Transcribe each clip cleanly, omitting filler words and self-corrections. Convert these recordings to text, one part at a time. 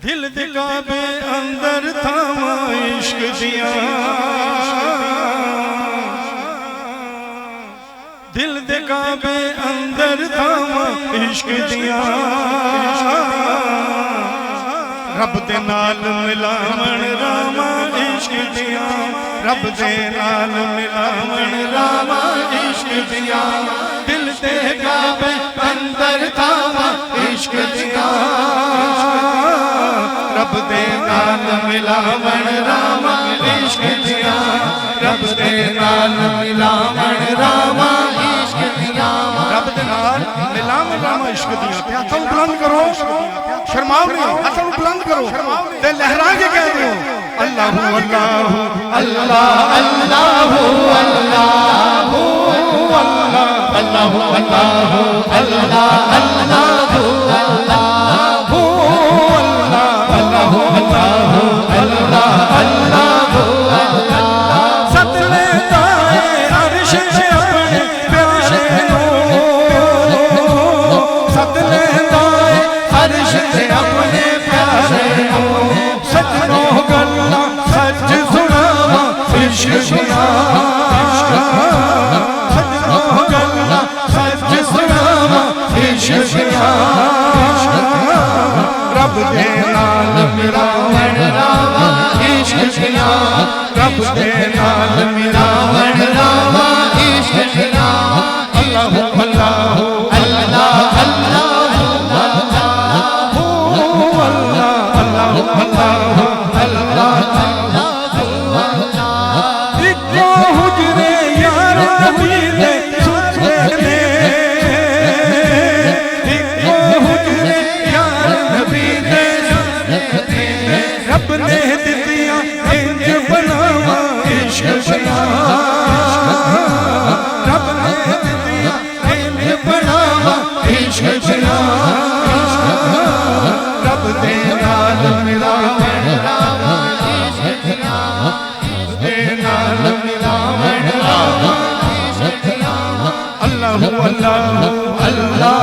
दिल दे काबे अंदर थावा इश्क दिया, दिल दे काबे अंदर थावा इश्क दिया, रब दे नाल मिलावण रामा इश्क दिया, रब दे नाल मिलावण रामा इश्क दिया, दिल दे काबे अंदर थावा इश्क दिया, रब दे नाल मिलावण रामा इश्क दिया, रब दे नाल मिलावण रामा इश्क दिया, रब दे नाल मिलावण रामा इश्क दिया। हाथों बुलंद करो, शर्माओ नहीं, हाथों बुलंद करो ते लहरा के कह दो अल्लाह अल्लाह अल्लाह अल्लाह अल्लाह अल्लाह अल्लाह रब दे नाल मिलावण रामा इश्क दिया, रब दे नाल मिलावण रामा इश्क दिया, अल्लाह अल्लाह अल्लाह अल्लाह अल्लाह अल्लाह इको हुजरे यार नबी दे सुनने रब ने दितिया इंज बनावा इश्क दिया, रब ने दितिया इंज बनावा इश्क दिया, रब दे नाल मिलावण रामा इश्क दिया, दे नाल मिलावण रामा इश्क दिया, अल्लाह अल्लाह अल्लाह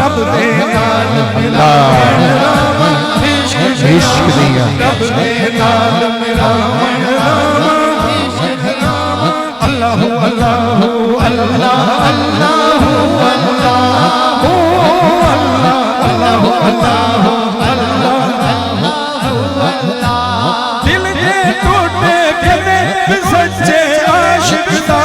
रब दे नाल मिलावण रामा इश्क दिया, रब दे नाल मिलावण रामा इश्क दिया, अल्लाह अल्लाह अल्लाह अल्लाह अल्लाह अल्लाह अल्लाह दिल दे टूटे कदे सच्चे आशिक दा,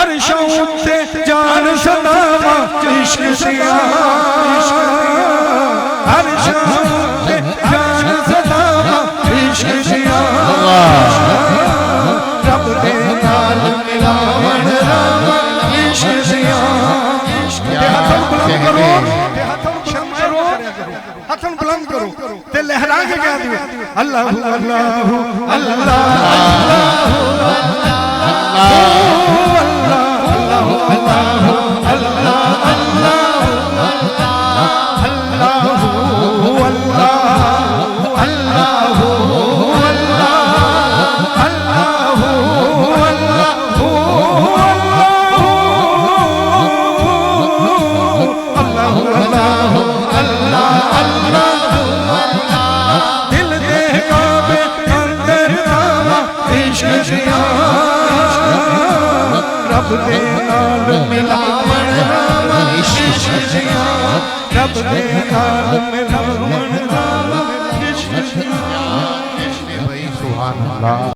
अर्शों उत्ते जान सदावा इश्क दिया, अर्शों उत्ते जान सदावा इश्क दिया, रब दे नाल मिलावण रामा इश्क दिया, हाथों बुलंद करो, हाथों बुलंद करो ते लहरा के कह दियो अल्लाह अल्लाह अल्लाह दे नाल मिलावण रामा इश्क दिया रब दे नाल मिलावण रामा इश्क दिया। सुभान अल्लाह।